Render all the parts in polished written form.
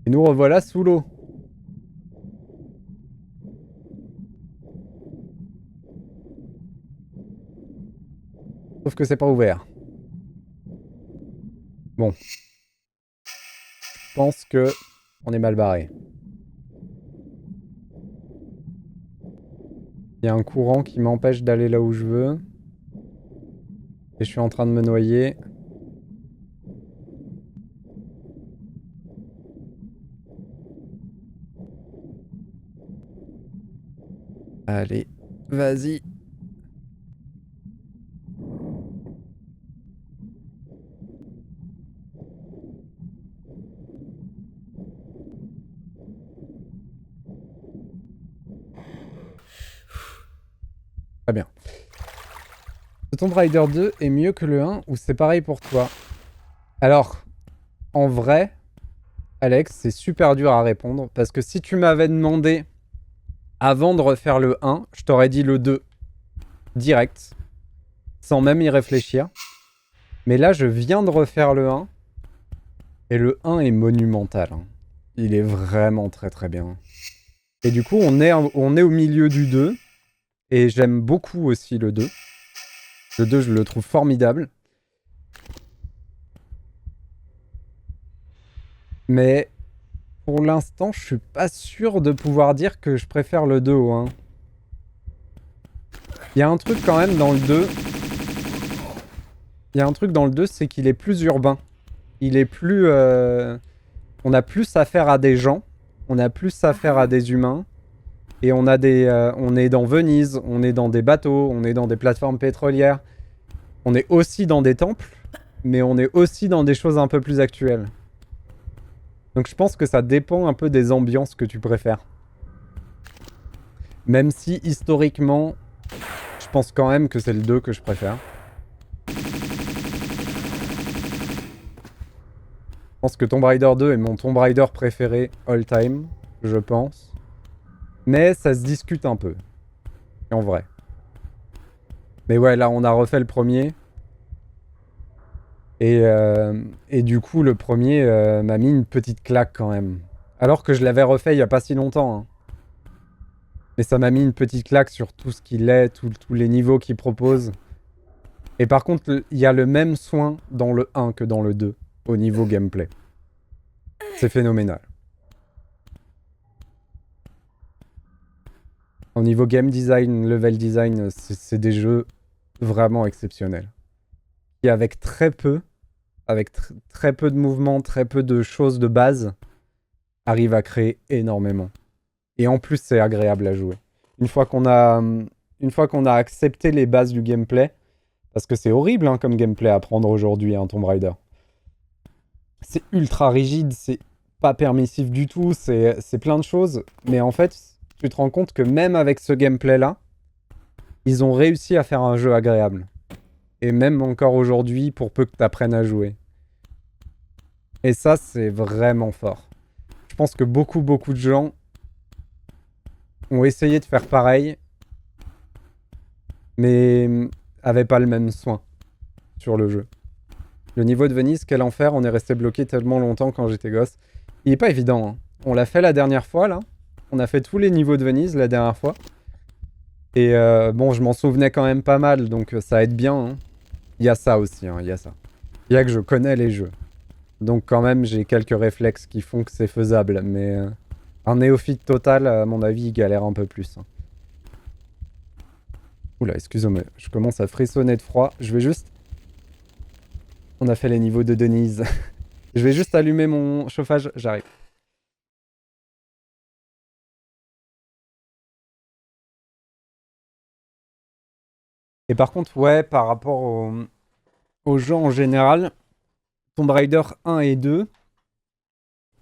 Et nous revoilà sous l'eau. Sauf que c'est pas ouvert. Bon. Je pense que on est mal barré. Il y a un courant qui m'empêche d'aller là où je veux. Et je suis en train de me noyer. Allez, vas-y. Très bien. Le Tomb Raider 2 est mieux que le 1 ou c'est pareil pour toi? Alors, en vrai, Alex, c'est super dur à répondre parce que si tu m'avais demandé avant de refaire le 1, je t'aurais dit le 2 direct, sans même y réfléchir. Mais là, je viens de refaire le 1 et le 1 est monumental. Hein. Il est vraiment très très bien. Et du coup, on est au milieu du 2 et j'aime beaucoup aussi le 2. Le 2, je le trouve formidable. Mais pour l'instant, je suis pas sûr de pouvoir dire que je préfère le 2 au 1. Il y a un truc quand même dans le 2. Il y a un truc dans le 2, c'est qu'il est plus urbain. Il est plus... on a plus affaire à des gens. On a plus affaire à des humains. Et on a des... on est dans Venise, on est dans des bateaux, on est dans des plateformes pétrolières. On est aussi dans des temples, mais on est aussi dans des choses un peu plus actuelles. Donc je pense que ça dépend un peu des ambiances que tu préfères. Même si historiquement, je pense quand même que c'est le 2 que je préfère. Je pense que Tomb Raider 2 est mon Tomb Raider préféré all time, je pense. Mais ça se discute un peu, en vrai. Mais ouais, là on a refait le premier. Et du coup, le premier m'a mis une petite claque quand même. Alors que je l'avais refait il y a pas si longtemps. Hein. Mais ça m'a mis une petite claque sur tout ce qu'il est, tous les niveaux qu'il propose. Et par contre, il y a le même soin dans le 1 que dans le 2, au niveau gameplay. C'est phénoménal. Au niveau game design, level design, c'est des jeux vraiment exceptionnels. Et avec très peu de mouvements, très peu de choses de base, arrive à créer énormément. Et en plus, c'est agréable à jouer. Une fois qu'on a accepté les bases du gameplay, parce que c'est horrible hein, comme gameplay à prendre aujourd'hui, un Tomb Raider. C'est ultra rigide, c'est pas permissif du tout, c'est plein de choses. Mais en fait, tu te rends compte que même avec ce gameplay-là, ils ont réussi à faire un jeu agréable. Et même encore aujourd'hui, pour peu que tu apprennes à jouer. Et ça, c'est vraiment fort. Je pense que beaucoup de gens ont essayé de faire pareil, mais avaient pas le même soin sur le jeu. Le niveau de Venise, quel enfer, on est resté bloqué tellement longtemps quand j'étais gosse. Il est pas évident. Hein. On l'a fait la dernière fois, là. On a fait tous les niveaux de Venise la dernière fois. Et bon, je m'en souvenais quand même pas mal, donc ça aide bien. Hein. Il y a ça aussi, hein, il y a ça. Il y a que je connais les jeux. Donc quand même, j'ai quelques réflexes qui font que c'est faisable. Mais un néophyte total, à mon avis, il galère un peu plus. Hein. Oula, excusez-moi, je commence à frissonner de froid. Je vais juste... On a fait les niveaux de Denise. Je vais juste allumer mon chauffage, j'arrive. Et par contre, ouais, par rapport aux jeux en général, Tomb Raider 1 et 2,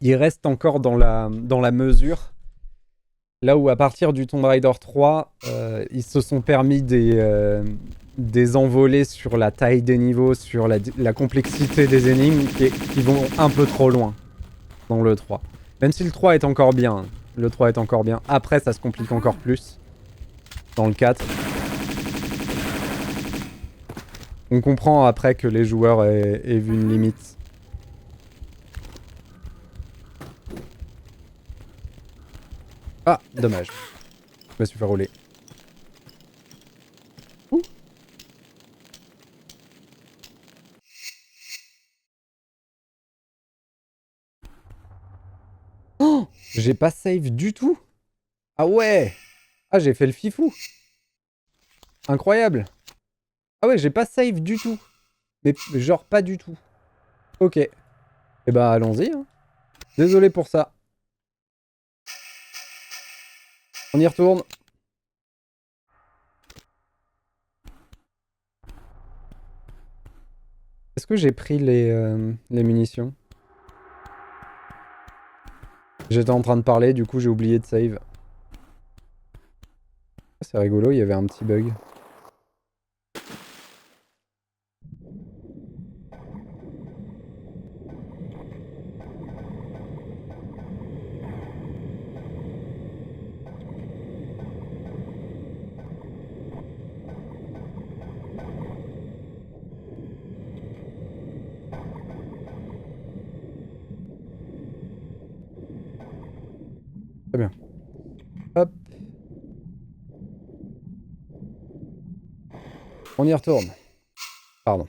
ils restent encore dans la mesure. Là où à partir du Tomb Raider 3, ils se sont permis des envolées sur la taille des niveaux, sur la complexité des énigmes qui vont un peu trop loin dans le 3. Même si le 3 est encore bien. Hein. Le 3 est encore bien. Après, ça se complique encore plus. Dans le 4. On comprend après que les joueurs aient vu une limite. Ah, dommage. Je me suis fait rouler. Ouh. Oh, j'ai pas save du tout. Ah ouais. Ah, j'ai fait le fifou. Incroyable. Ah ouais, j'ai pas save du tout. Mais genre pas du tout. Ok. Eh bah allons-y. Hein. Désolé pour ça. On y retourne. Est-ce que j'ai pris les munitions? J'étais en train de parler, du coup j'ai oublié de save. C'est rigolo, il y avait un petit bug. Très bien. Hop. On y retourne. Pardon.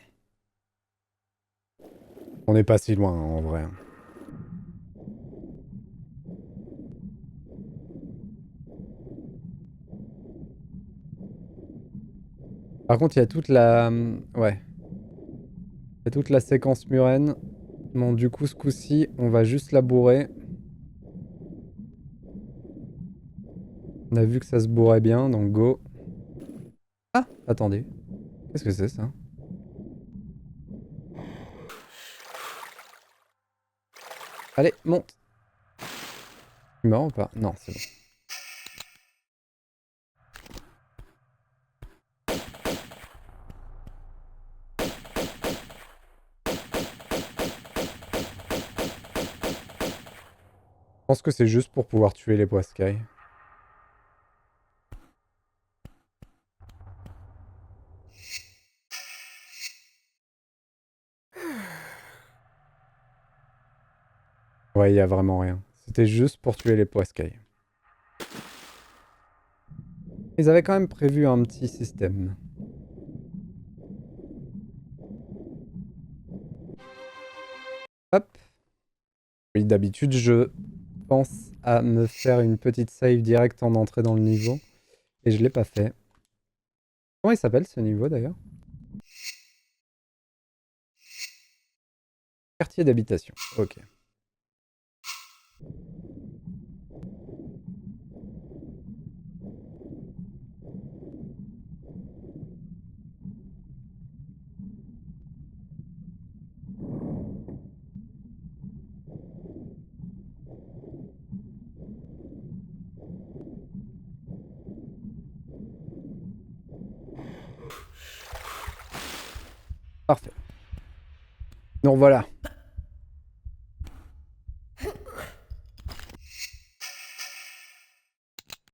On n'est pas si loin en vrai. Par contre, il y a toute la... Ouais. Il y a toute la séquence murène. Bon, du coup, ce coup-ci, on va juste la bourrer. On a vu que ça se bourrait bien, donc go. Ah, attendez. Qu'est-ce que c'est ça? Allez, monte. Tu meurs ou pas? Non, c'est bon. Je pense que c'est juste pour pouvoir tuer les poiscailles. Ouais, il y a vraiment rien. C'était juste pour tuer les poiscailles. Ils avaient quand même prévu un petit système. Hop. Oui, d'habitude, je pense à me faire une petite save direct en entrée dans le niveau. Et je l'ai pas fait. Comment il s'appelle ce niveau d'ailleurs? Quartier d'habitation. Ok. Parfait. Donc voilà.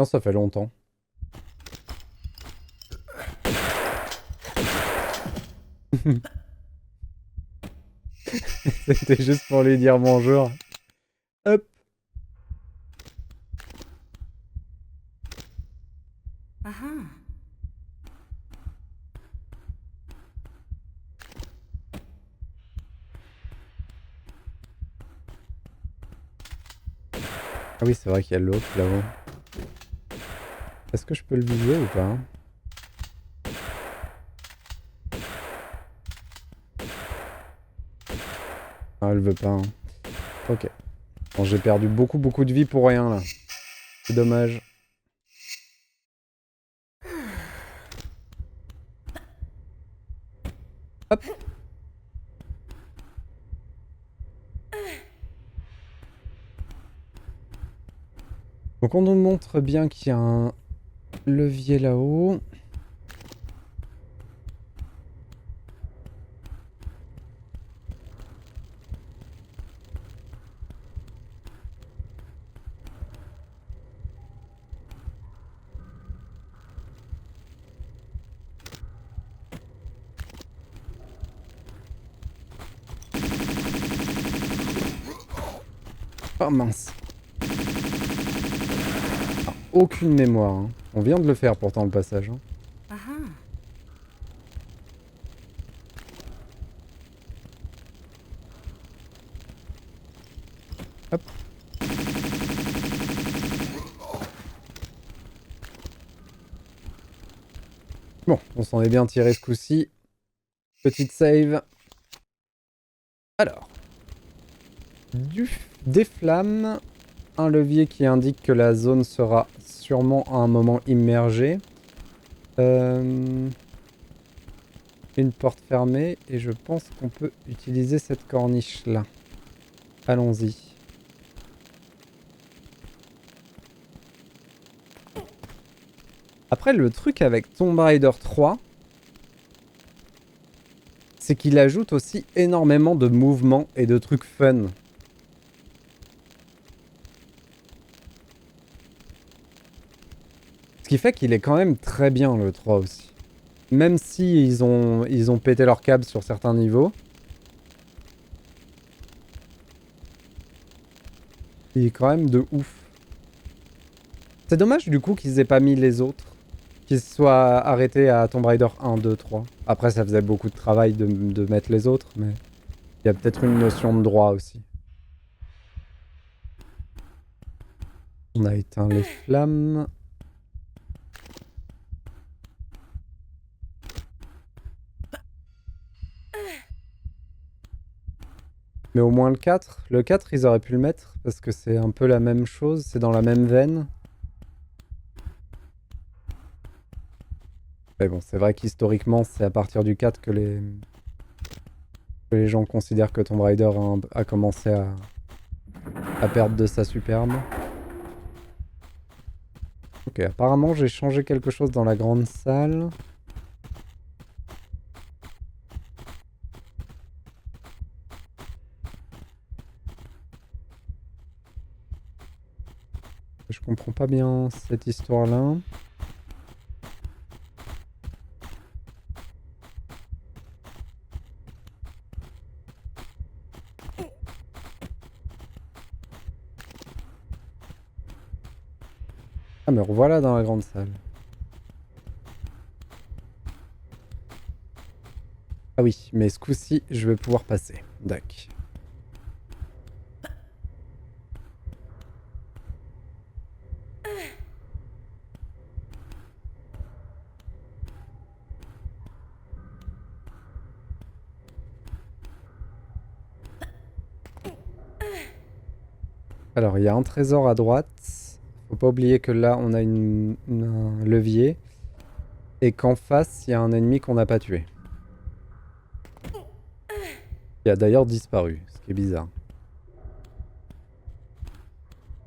Non, ça fait longtemps. C'était juste pour lui dire bonjour. Hop. Ah oui, c'est vrai qu'il y a l'autre là-haut. Est-ce que je peux le viser ou pas? Ah, elle veut pas. Hein. Ok. Bon, j'ai perdu beaucoup de vie pour rien là. C'est dommage. Hop. Donc on nous montre bien qu'il y a un levier là-haut. Oh mince. aucune mémoire. Hein. On vient de le faire pourtant le passage. Hein. Hop. Bon, on s'en est bien tiré ce coup-ci. Petite save. Alors. Des flammes. Un levier qui indique que la zone sera sûrement à un moment immergée. Une porte fermée. Et je pense qu'on peut utiliser cette corniche là. Allons-y. Après, le truc avec Tomb Raider 3, c'est qu'il ajoute aussi énormément de mouvements et de trucs fun. Ce qui fait qu'il est quand même très bien le 3 aussi. Même si ils ont pété leur câble sur certains niveaux. Il est quand même de ouf. C'est dommage du coup qu'ils aient pas mis les autres. Qu'ils se soient arrêtés à Tomb Raider 1, 2, 3. Après ça faisait beaucoup de travail de mettre les autres, mais il y a peut-être une notion de droit aussi. On a éteint les flammes. Mais au moins le 4. Le 4, ils auraient pu le mettre parce que c'est un peu la même chose, c'est dans la même veine. Mais bon, c'est vrai qu'historiquement, c'est à partir du 4 que les gens considèrent que Tomb Raider a commencé à perdre de sa superbe. Ok, apparemment j'ai changé quelque chose dans la grande salle. Je comprends pas bien cette histoire-là. Ah mais revoilà dans la grande salle. Ah oui, mais ce coup-ci, je vais pouvoir passer. Dac. Alors, il y a un trésor à droite. Faut pas oublier que là, on a un levier. Et qu'en face, il y a un ennemi qu'on n'a pas tué. Qui a d'ailleurs disparu, ce qui est bizarre.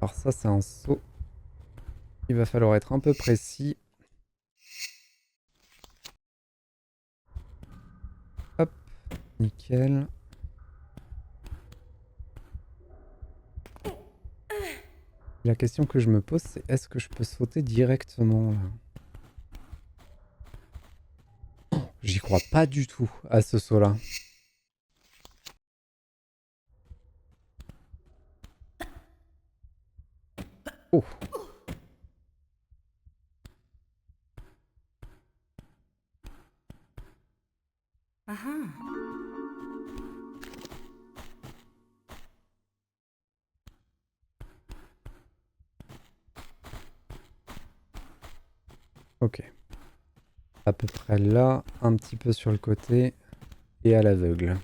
Alors ça, c'est un saut. Il va falloir être un peu précis. Hop, nickel. La question que je me pose, c'est est-ce que je peux sauter directement là? J'y crois pas du tout à ce saut-là. Oh. Ok. À peu près là, un petit peu sur le côté et à l'aveugle.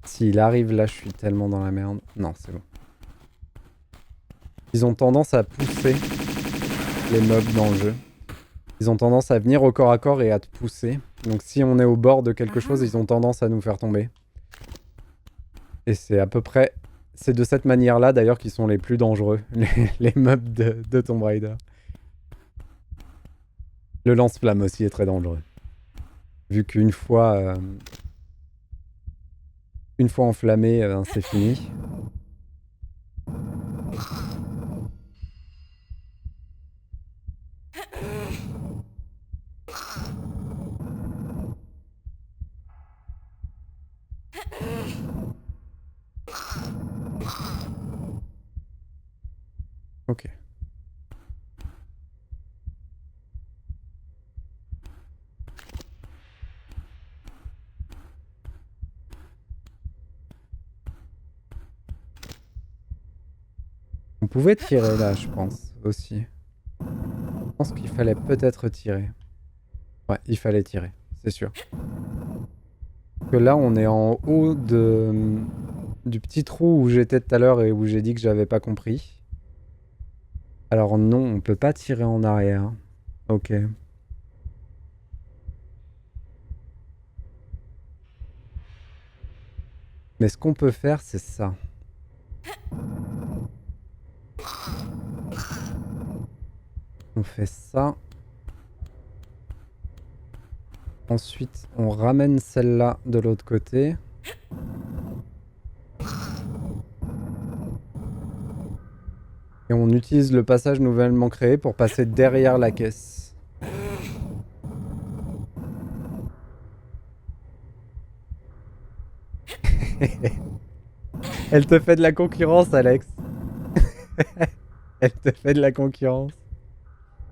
S'il arrive là, je suis tellement dans la merde. Non, c'est bon. Ils ont tendance à pousser les mobs dans le jeu. Ils ont tendance à venir au corps à corps et à te pousser. Donc si on est au bord de quelque chose, ils ont tendance à nous faire tomber. Et c'est à peu près... C'est de cette manière-là d'ailleurs qu'ils sont les plus dangereux, les mobs de Tomb Raider. Le lance-flamme aussi est très dangereux. Vu qu'une fois... une fois enflammé, c'est fini. Ok. On pouvait tirer là, je pense, aussi. Je pense qu'il fallait peut-être tirer. Ouais, il fallait tirer, c'est sûr. Que là, on est en haut du petit trou où j'étais tout à l'heure et où j'ai dit que j'avais pas compris. Alors non, on peut pas tirer en arrière. Ok. Mais ce qu'on peut faire, c'est ça. On fait ça. Ensuite, on ramène celle-là de l'autre côté. Et on utilise le passage nouvellement créé pour passer derrière la caisse. Elle te fait de la concurrence, Alex. Elle te fait de la concurrence.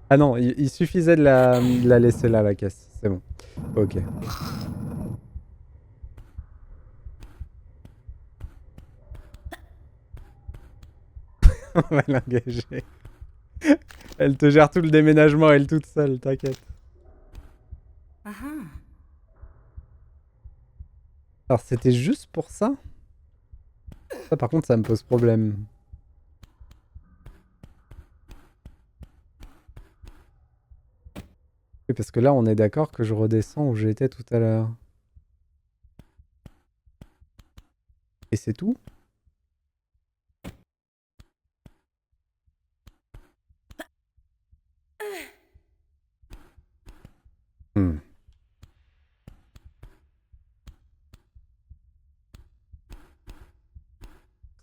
Ah non, il suffisait de la laisser là, la caisse. C'est bon. Ok. On va l'engager. Elle te gère tout le déménagement, elle toute seule, t'inquiète. Alors c'était juste pour ça? Ça par contre ça me pose problème. Oui, parce que là on est d'accord que je redescends où j'étais tout à l'heure. Et c'est tout? Hmm.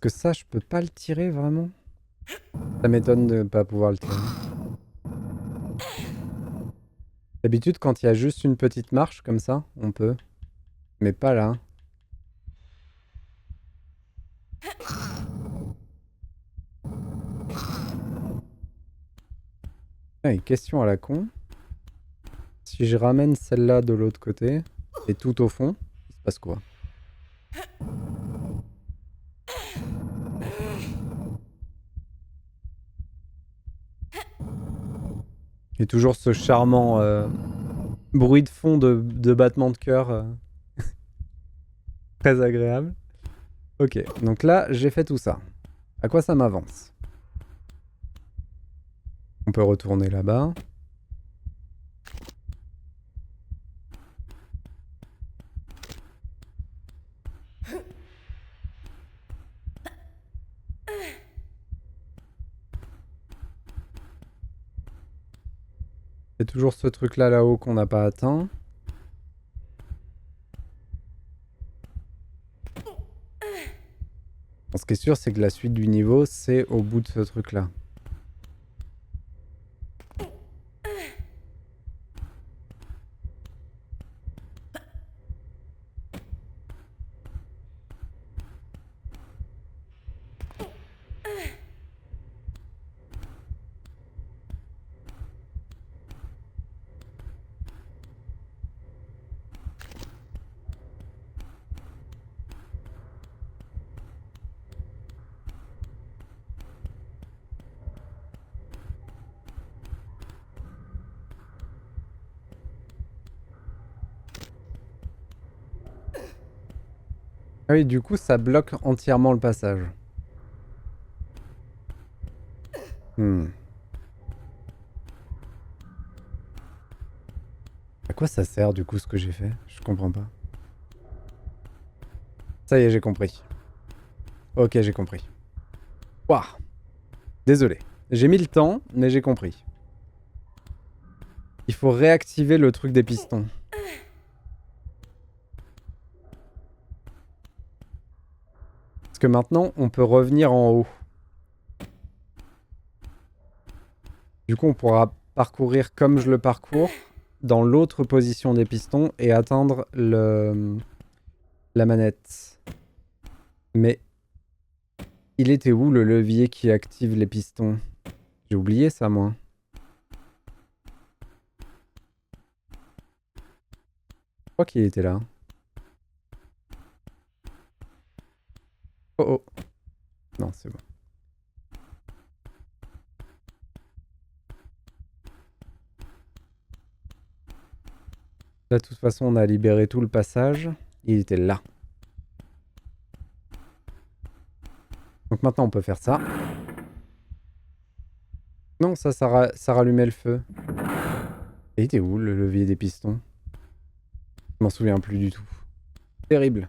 Parce que ça je peux pas le tirer vraiment? Ça m'étonne de pas pouvoir le tirer. D'habitude quand il y a juste une petite marche comme ça, on peut. Mais pas là. Ah, une question à la con. Si je ramène celle-là de l'autre côté, et tout au fond, il se passe quoi? Et toujours ce charmant bruit de fond de battement de cœur très agréable. Ok, donc là j'ai fait tout ça. À quoi ça m'avance? On peut retourner là-bas. Il y a toujours ce truc là là-haut qu'on n'a pas atteint. Bon, ce qui est sûr c'est que la suite du niveau c'est au bout de ce truc là. Ah oui, du coup ça bloque entièrement le passage. À quoi ça sert du coup ce que j'ai fait? Je comprends pas. Ça y est, j'ai compris. Ok, j'ai compris. Waouh. Désolé. J'ai mis le temps, mais j'ai compris. Il faut réactiver le truc des pistons. Parce que maintenant, on peut revenir en haut. Du coup, on pourra parcourir comme je le parcours dans l'autre position des pistons et atteindre la manette. Mais Il était où le levier qui active les pistons? J'ai oublié ça, moi. Je crois qu'il était là. Oh oh. Non, c'est bon. Là, de toute façon, on a libéré tout le passage. Il était là. Donc maintenant, on peut faire ça. Non, ça rallumait le feu. Et il était où le levier des pistons? Je m'en souviens plus du tout. Terrible.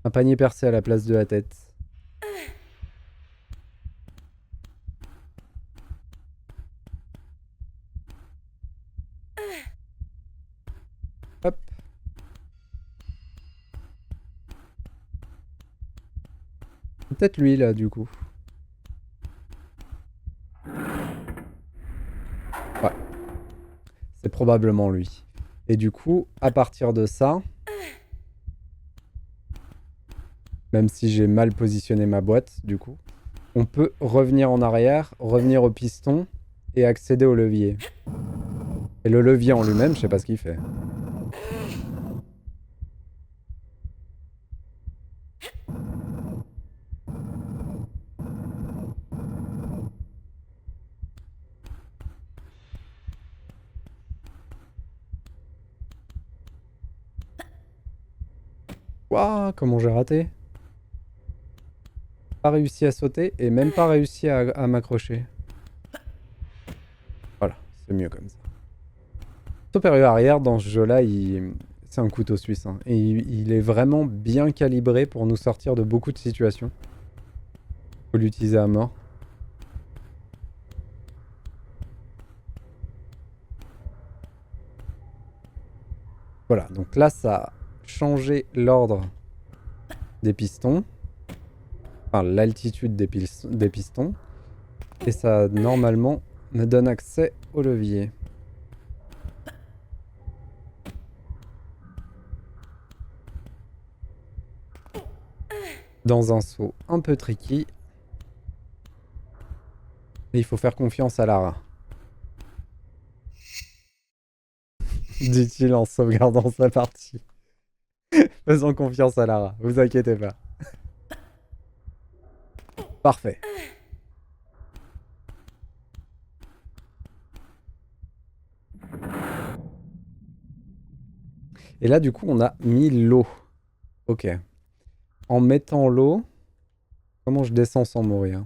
Un panier percé à la place de la tête. Hop. Peut-être lui, là, du coup. Ouais. C'est probablement lui. Et du coup, à partir de ça... Même si j'ai mal positionné ma boîte, du coup. On peut revenir en arrière, revenir au piston et accéder au levier. Et le levier en lui-même, je sais pas ce qu'il fait. Waouh, comment j'ai raté? Pas réussi à sauter et même pas réussi à m'accrocher. Voilà, c'est mieux comme ça. Supérieur arrière dans ce jeu-là, c'est un couteau suisse. Hein. Et il est vraiment bien calibré pour nous sortir de beaucoup de situations. Faut l'utiliser à mort. Voilà, donc là, ça a changé l'ordre des pistons. Enfin, l'altitude des pistons. Et ça, normalement, me donne accès au levier. Dans un saut un peu tricky. Mais il faut faire confiance à Lara. Dit-il en sauvegardant sa partie. Faisons confiance à Lara, vous inquiétez pas. Parfait. Et là, du coup, on a mis l'eau. Ok. En mettant l'eau... Comment je descends sans mourir?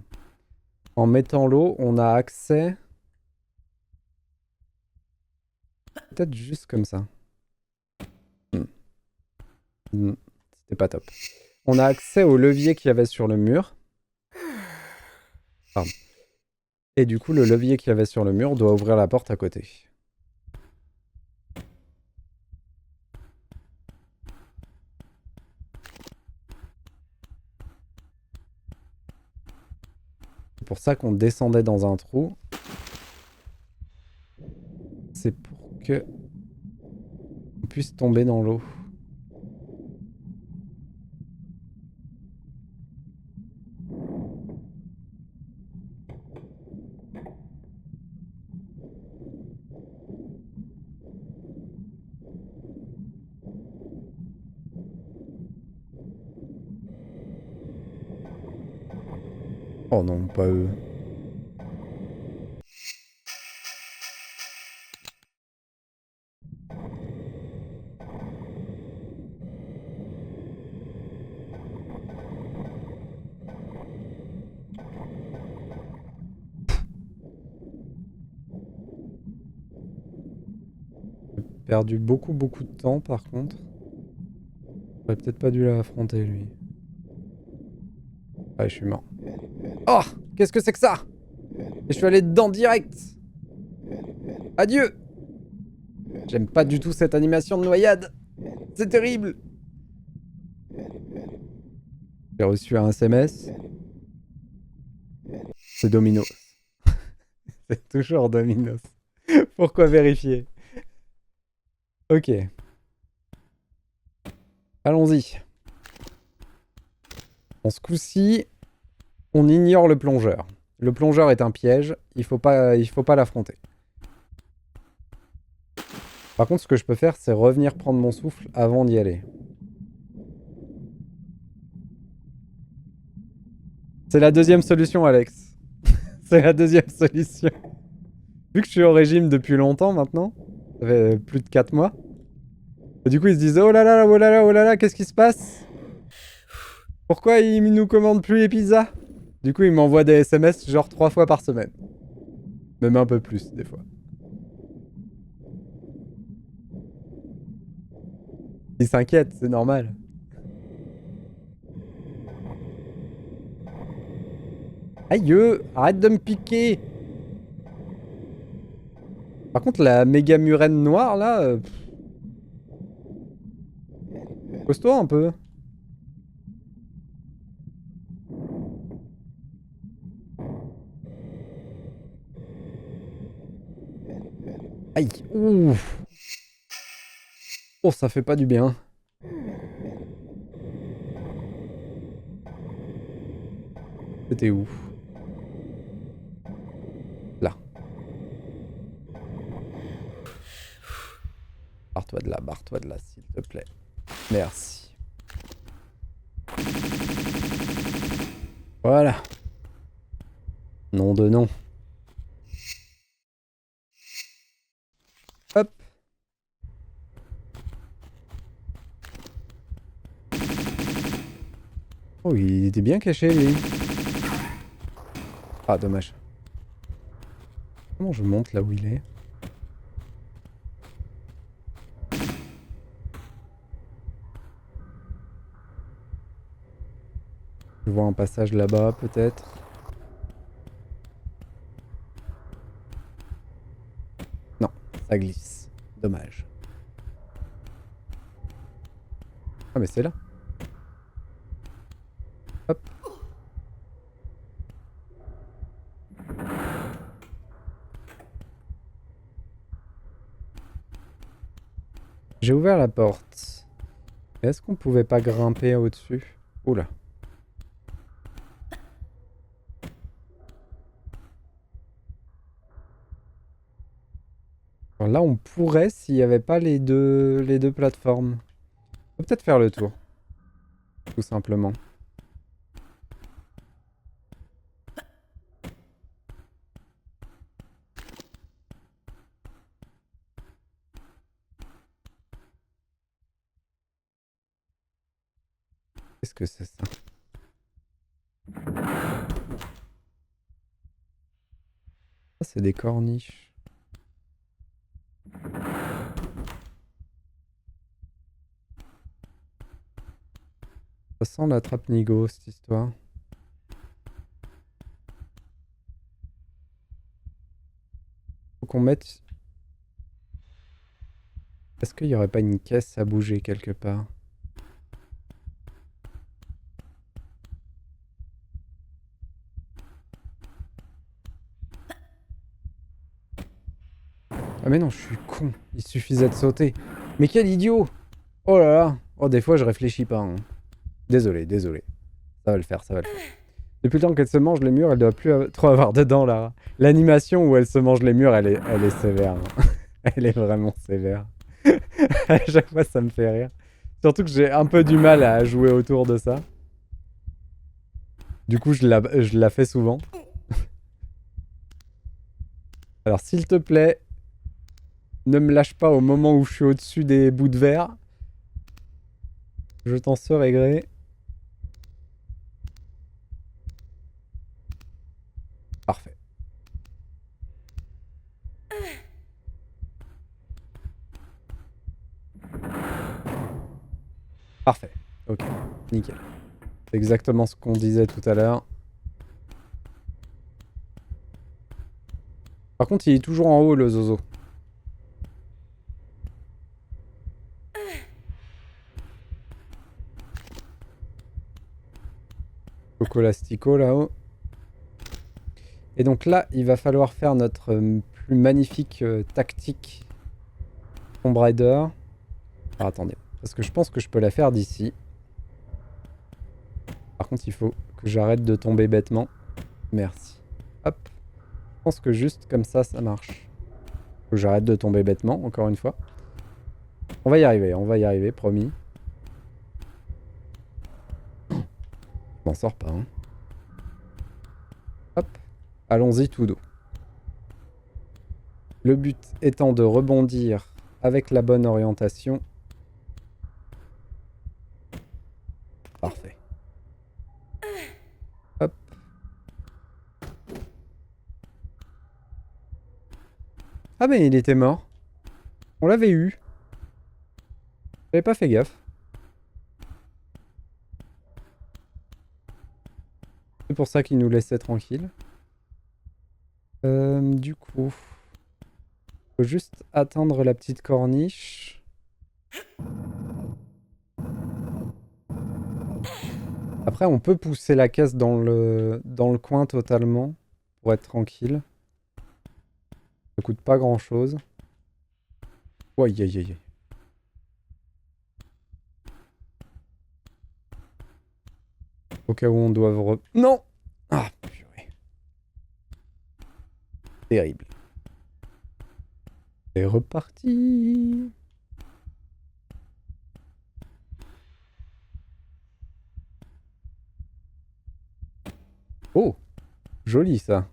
En mettant l'eau, on a accès... Peut-être juste comme ça. C'était pas top. On a accès au levier qu'il y avait sur le mur. Pardon. Et du coup, le levier qu'il y avait sur le mur doit ouvrir la porte à côté. C'est pour ça qu'on descendait dans un trou. C'est pour que on puisse tomber dans l'eau. Oh non, pas eux. J'ai perdu beaucoup de temps par contre. J'aurais peut-être pas dû l'affronter lui. Ah, je suis mort. Oh! Qu'est-ce que c'est que ça? Et je suis allé dedans direct! Adieu! J'aime pas du tout cette animation de noyade! C'est terrible! J'ai reçu un SMS. C'est Dominos. C'est toujours Dominos. Pourquoi vérifier? Ok. Allons-y. En ce coup-ci, On ignore le plongeur. Le plongeur est un piège, il faut pas l'affronter. Par contre, ce que je peux faire, c'est revenir prendre mon souffle avant d'y aller. C'est la deuxième solution, Alex. C'est la deuxième solution. Vu que je suis au régime depuis longtemps maintenant, ça fait plus de 4 mois, et du coup ils se disent oh là là, oh là là, oh là là, qu'est-ce qui se passe? Pourquoi ils nous commandent plus les pizzas? Du coup ils m'envoient des SMS genre 3 fois par semaine. Même un peu plus des fois. Ils s'inquiètent, c'est normal. Aïe, arrête de me piquer! Par contre, la méga murène noire là. Pose-toi un peu. Aïe, ouf! Oh, ça fait pas du bien. C'était où? Là. Barre-toi de là, s'il te plaît. Merci. Voilà. Nom de nom. Hop. Oh, il était bien caché, lui. Ah, dommage. Comment je monte là où il est? Je vois un passage là-bas, peut-être. Non, ça glisse. Dommage. Ah, mais c'est là. Hop. J'ai ouvert la porte. Est-ce qu'on pouvait pas grimper au-dessus? Oula. Alors là, on pourrait s'il n'y avait pas les deux plateformes. On peut peut-être faire le tour. Tout simplement. Qu'est-ce que c'est ça? Ça, c'est des corniches. Ça sent la trappe-nigo, cette histoire. Faut qu'on mette... Est-ce qu'il n'y aurait pas une caisse à bouger quelque part? Ah mais non, je suis con. Il suffisait de sauter. Mais quel idiot! Oh là là! Oh, des fois, je réfléchis pas. Hein. Désolé. Ça va le faire. Depuis le temps qu'elle se mange les murs, elle doit plus trop avoir dedans, là. L'animation où elle se mange les murs, elle est sévère. Hein. Elle est vraiment sévère. À chaque fois, ça me fait rire. Surtout que j'ai un peu du mal à jouer autour de ça. Du coup, je la fais souvent. Alors, s'il te plaît, ne me lâche pas au moment où je suis au-dessus des bouts de verre. Je t'en serai gré. Parfait. Parfait. Ok. Nickel. C'est exactement ce qu'on disait tout à l'heure. Par contre, il est toujours en haut, le zozo. Coco Lastico, là-haut. Et donc là, il va falloir faire notre plus magnifique tactique Tomb Raider. Alors attendez, parce que je pense que je peux la faire d'ici. Par contre, il faut Que j'arrête de tomber bêtement. Merci. Hop. Je pense que juste comme ça marche. Que j'arrête de tomber bêtement, encore une fois. On va y arriver, promis. Je m'en sors pas, hein. Hop. Allons-y tout dos. Le but étant de rebondir avec la bonne orientation. Parfait. Hop. Ah mais il était mort. On l'avait eu. J'avais pas fait gaffe. C'est pour ça qu'il nous laissait tranquille. Du coup... Faut juste atteindre la petite corniche. Après, on peut pousser la caisse dans le coin totalement pour être tranquille. Ça coûte pas grand chose. Aïe aïe aïe. Au cas où on doive Non! Ah, purée. Terrible. C'est reparti. Oh! Joli ça.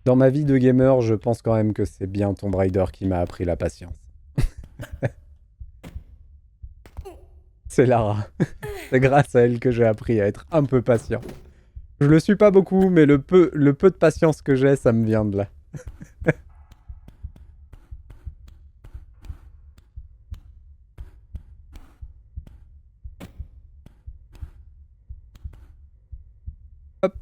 Dans ma vie de gamer, je pense quand même que c'est bien Tomb Raider qui m'a appris la patience. C'est Lara. C'est grâce à elle que j'ai appris à être un peu patient. Je le suis pas beaucoup, mais le peu de patience que j'ai, ça me vient de là. Hop.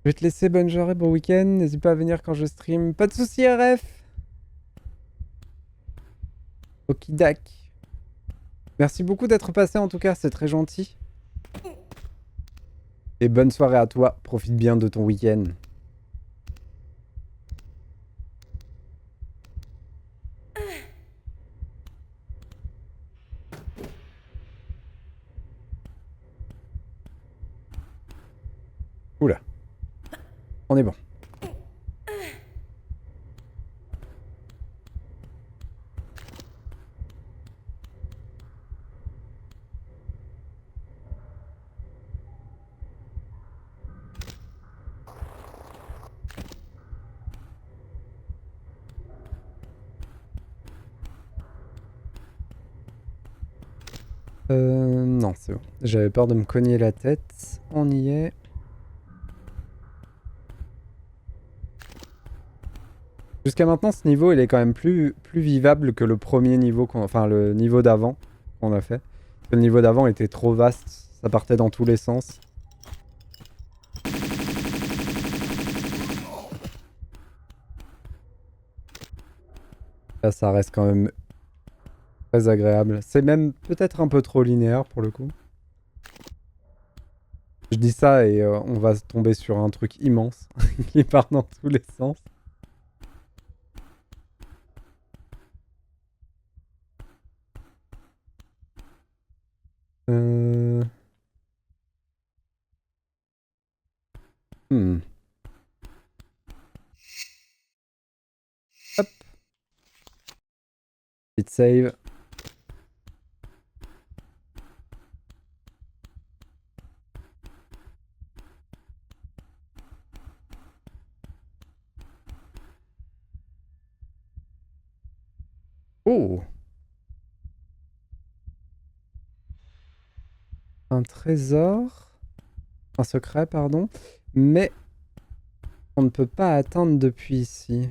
Je vais te laisser, bonne journée, bon week-end. N'hésite pas à venir quand je stream. Pas de soucis, RF. Okidak. Merci beaucoup d'être passé en tout cas, c'est très gentil. Et bonne soirée à toi, profite bien de ton week-end. Oula. On est bon. Non, c'est bon. J'avais peur de me cogner la tête. On y est. Jusqu'à maintenant, ce niveau, il est quand même plus vivable que le premier niveau, enfin le niveau d'avant qu'on a fait. Le niveau d'avant était trop vaste, ça partait dans tous les sens. Là, ça reste quand même très agréable. C'est même peut-être un peu trop linéaire pour le coup. Je dis ça et on va tomber sur un truc immense qui part dans tous les sens. Hop. Petite save. Oh! Un trésor. Un secret, pardon. Mais on ne peut pas atteindre depuis ici.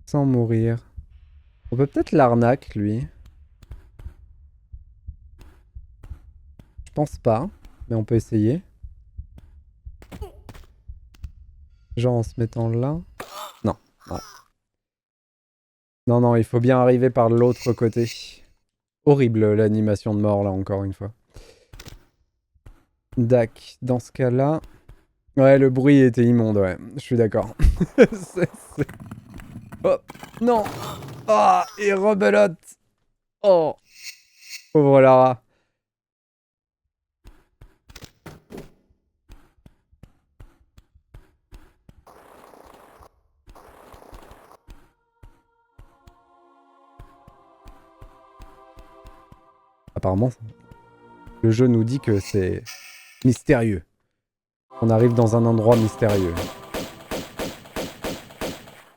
Sans mourir. On peut peut-être l'arnaque, lui. Je pense pas, mais on peut essayer. Genre en se mettant là. Non, ouais. Non, non, il faut bien arriver par l'autre côté. Horrible l'animation de mort là, encore une fois. Dac, dans ce cas-là... Ouais, le bruit était immonde, ouais. Je suis d'accord. c'est- Oh, non. Ah, et rebelote. Oh, pauvre Lara. Apparemment, le jeu nous dit que c'est mystérieux. On arrive dans un endroit mystérieux.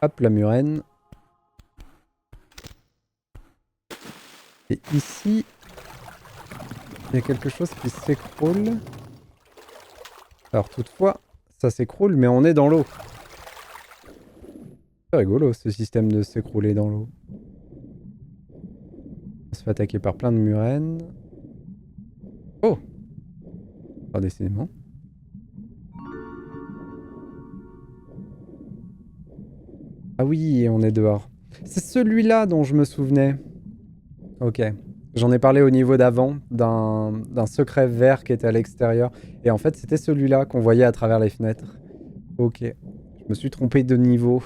Hop, la murène. Et ici, il y a quelque chose qui s'écroule. Alors toutefois, ça s'écroule, mais on est dans l'eau. C'est rigolo ce système de s'écrouler dans l'eau. On se fait attaquer par plein de murènes. Oh! Pas décidément. Ah oui, on est dehors. C'est celui-là dont je me souvenais. Ok. J'en ai parlé au niveau d'avant, d'un secret vert qui était à l'extérieur. Et en fait, c'était celui-là qu'on voyait à travers les fenêtres. Ok. Je me suis trompé de niveau.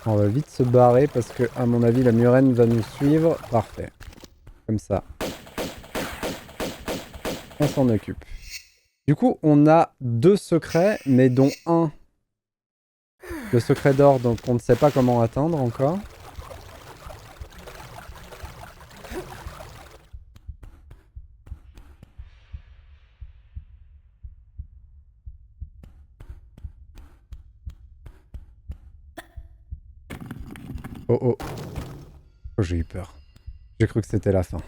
On va vite se barrer parce que, à mon avis, la murène va nous suivre. Parfait. Comme ça. On s'en occupe. Du coup, on a 2 secrets, mais dont un, le secret d'or, donc on ne sait pas comment atteindre encore. Oh oh. Oh, j'ai eu peur. J'ai cru que c'était la fin.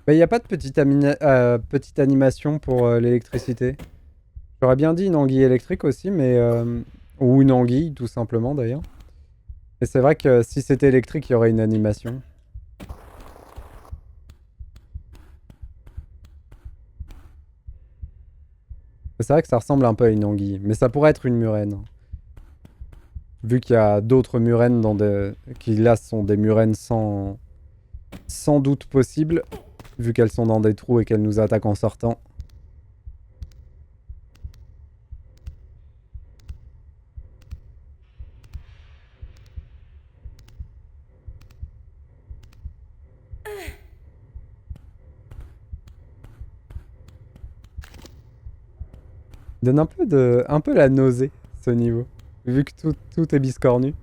Mais il n'y a pas de petite animation pour l'électricité. J'aurais bien dit une anguille électrique aussi, mais... ou une anguille, tout simplement, d'ailleurs. Et c'est vrai que si c'était électrique, il y aurait une animation. C'est vrai que ça ressemble un peu à une anguille, mais ça pourrait être une murène. Vu qu'il y a d'autres murènes qui là sont des murènes sans doute possibles, vu qu'elles sont dans des trous et qu'elles nous attaquent en sortant. Donne un peu la nausée, ce niveau. Vu que tout est biscornu.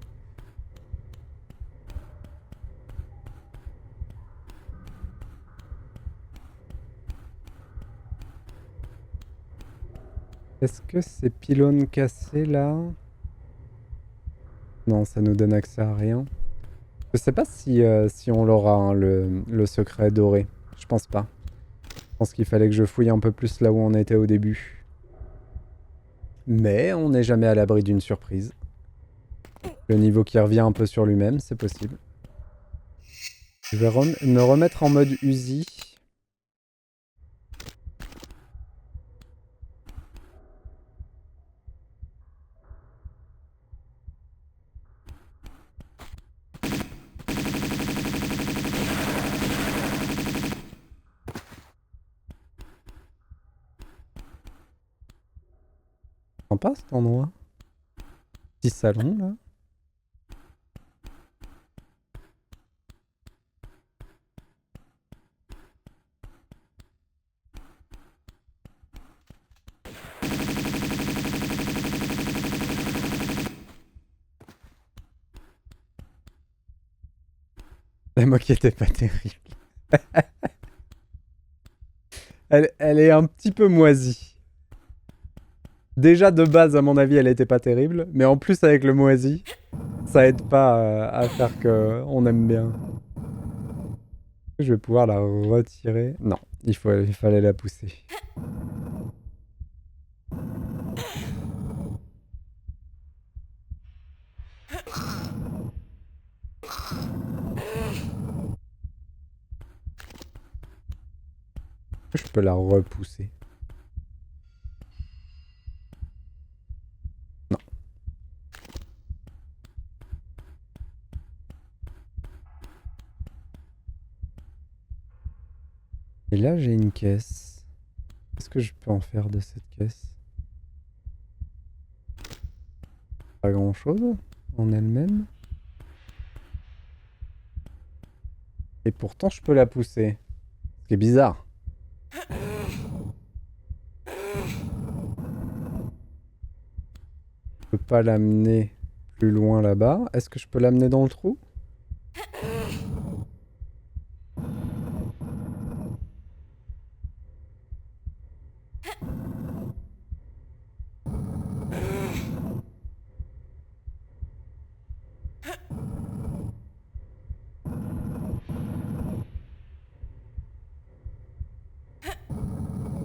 Est-ce que ces pylônes cassés là... Non, ça nous donne accès à rien. Je sais pas si on l'aura, hein, le secret doré. Je pense pas. Je pense qu'il fallait que je fouille un peu plus là où on était au début. Mais on n'est jamais à l'abri d'une surprise. Le niveau qui revient un peu sur lui-même, c'est possible. Je vais me remettre en mode Uzi. Sympa cet endroit. Petit salon là. La moquette est pas terrible. Elle est un petit peu moisie. Déjà de base, à mon avis, elle était pas terrible. Mais en plus avec le moisi, ça aide pas à faire que on aime bien. Je vais pouvoir la retirer. Non, il fallait la pousser. Je peux la repousser. Non. Et là, j'ai une caisse. Qu'est-ce que je peux en faire de cette caisse? Pas grand-chose en elle-même. Et pourtant, je peux la pousser. Ce qui est bizarre. Je peux pas l'amener plus loin là-bas. Est-ce que je peux l'amener dans le trou?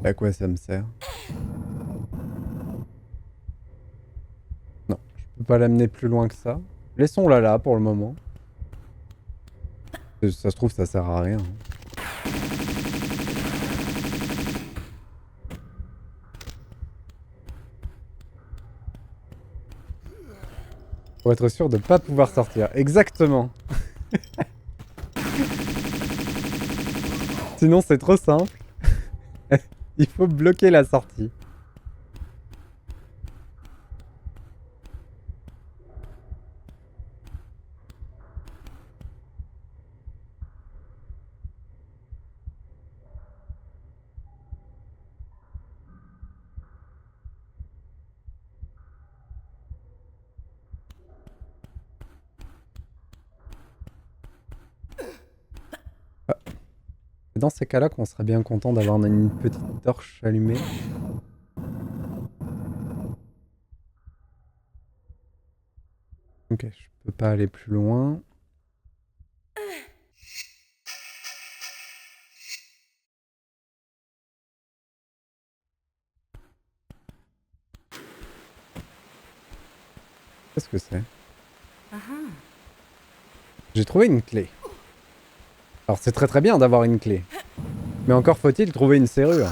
À quoi ça me sert? Non, je peux pas l'amener plus loin que ça. Laissons-la là pour le moment. Ça se trouve, ça sert à rien. Pour être sûr de pas pouvoir sortir. Exactement. Sinon, c'est trop simple. Il faut bloquer la sortie. C'est dans ces cas-là qu'on serait bien content d'avoir une petite torche allumée. Ok, je peux pas aller plus loin. Qu'est-ce que c'est? J'ai trouvé une clé. Alors c'est très très bien d'avoir une clé. Mais encore faut-il trouver une serrure.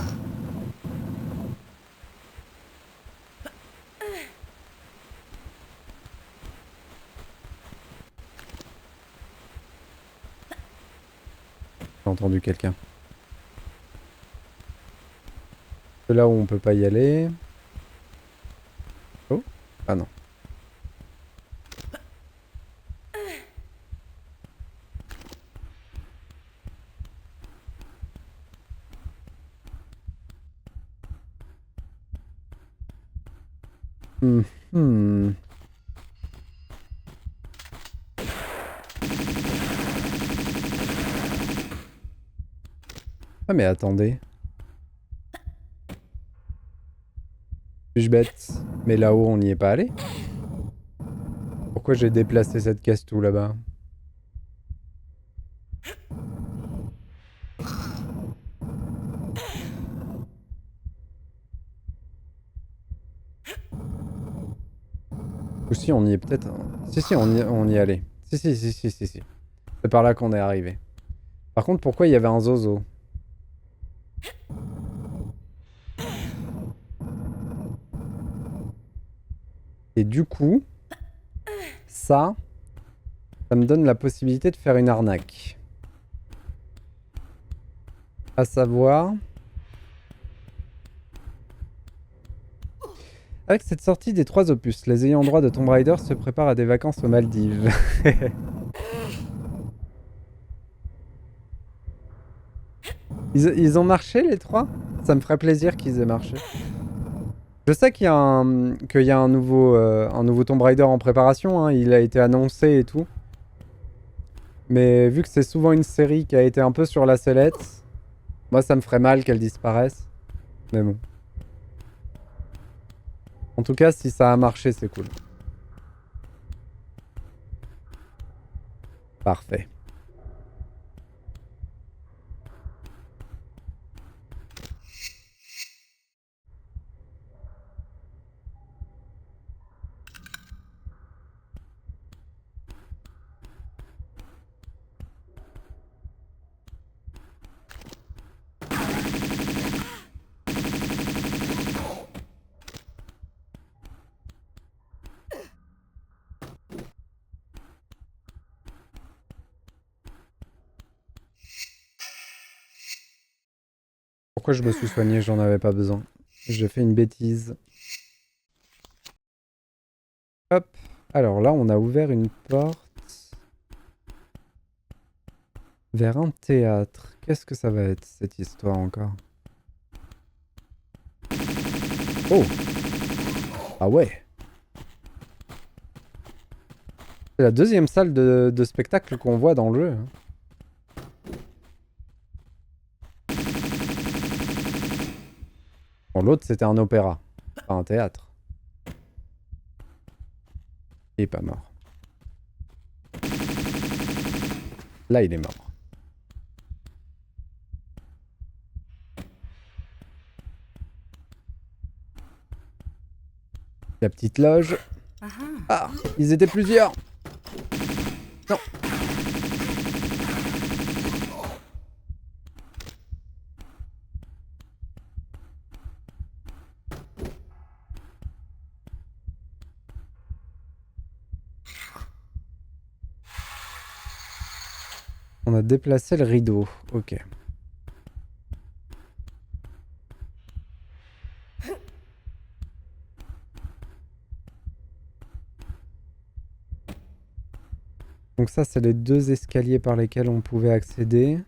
J'ai entendu quelqu'un. C'est là où on peut pas y aller. Oh? Ah non. Hmm. Ah mais attendez. Suis-je bête? Mais là-haut on n'y est pas allé? Pourquoi j'ai déplacé cette caisse tout là-bas? Ou si on y est peut-être... Si, on y allait. Si. C'est par là qu'on est arrivé. Par contre, pourquoi il y avait un zozo? Et du coup, ça me donne la possibilité de faire une arnaque. À savoir... Avec cette sortie des 3 opus, les ayants droit de Tomb Raider se préparent à des vacances aux Maldives. Ils ont marché les 3? Ça me ferait plaisir qu'ils aient marché. Je sais qu'il y a un nouveau Tomb Raider en préparation, hein, il a été annoncé et tout. Mais vu que c'est souvent une série qui a été un peu sur la sellette, moi ça me ferait mal qu'elle disparaisse. Mais bon. En tout cas, si ça a marché, c'est cool. Parfait. Pourquoi je me suis soigné? J'en avais pas besoin. J'ai fait une bêtise. Hop. Alors là, on a ouvert une porte vers un théâtre. Qu'est-ce que ça va être, cette histoire encore? Oh! Ah ouais! C'est la deuxième salle de spectacle qu'on voit dans le jeu. Hein. Bon, l'autre, c'était un opéra, pas un théâtre. Il est pas mort. Là, il est mort. La petite loge. Ah, ils étaient plusieurs. Non. On a déplacé le rideau. Ok. Donc ça, c'est les deux escaliers par lesquels on pouvait accéder.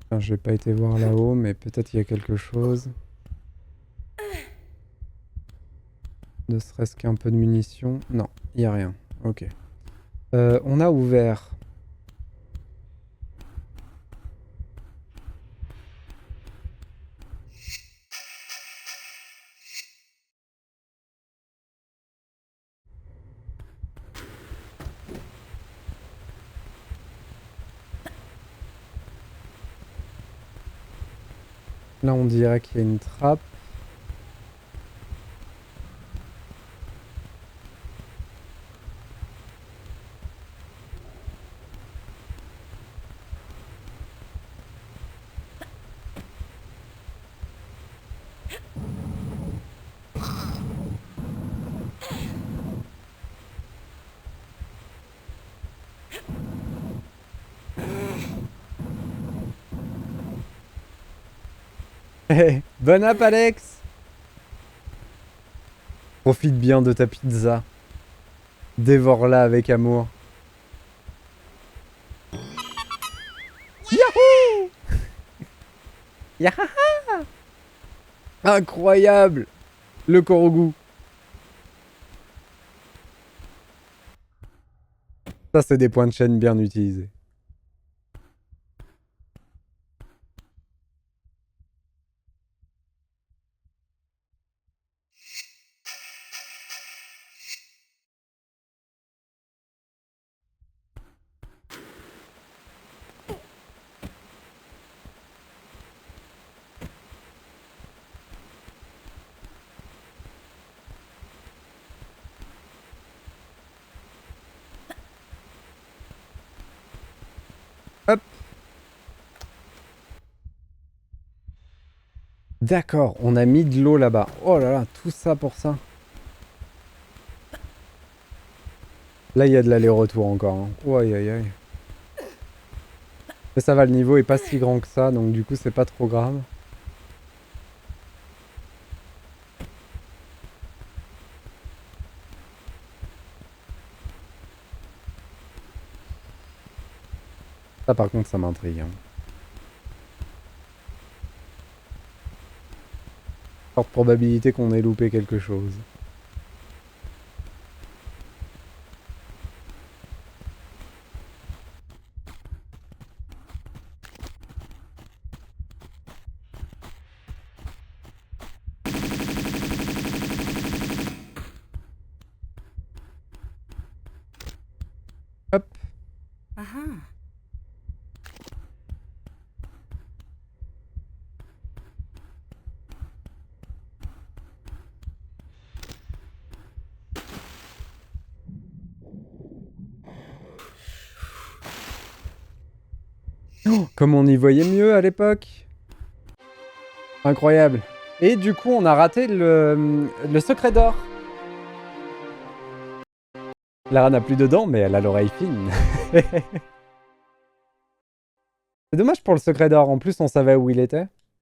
Enfin, j'ai pas été voir là-haut, mais peut-être il y a quelque chose. Ne serait-ce qu'un peu de munitions. Non, il n'y a rien. Ok. On a ouvert. Là, on dirait qu'il y a une trappe. Hey, bon app, Alex! Profite bien de ta pizza. Dévore-la avec amour. Yahoo! Yahaha! Incroyable! Le Korogu. Ça, c'est des points de chaîne bien utilisés. Hop. D'accord, on a mis de l'eau là-bas. Oh là là, tout ça pour ça. Là, il y a de l'aller-retour encore. Hein. Oh, aïe aïe aïe. Mais ça va, le niveau est pas si grand que ça, donc du coup, c'est pas trop grave. Ça, par contre, ça m'intrigue. Hein. Forte probabilité qu'on ait loupé quelque chose. Hop. Oh, comme on y voyait mieux à l'époque. Incroyable. Et du coup, on a raté le secret d'or. Lara n'a plus de dents, mais elle a l'oreille fine. C'est dommage pour le secret d'or. En plus, on savait où il était.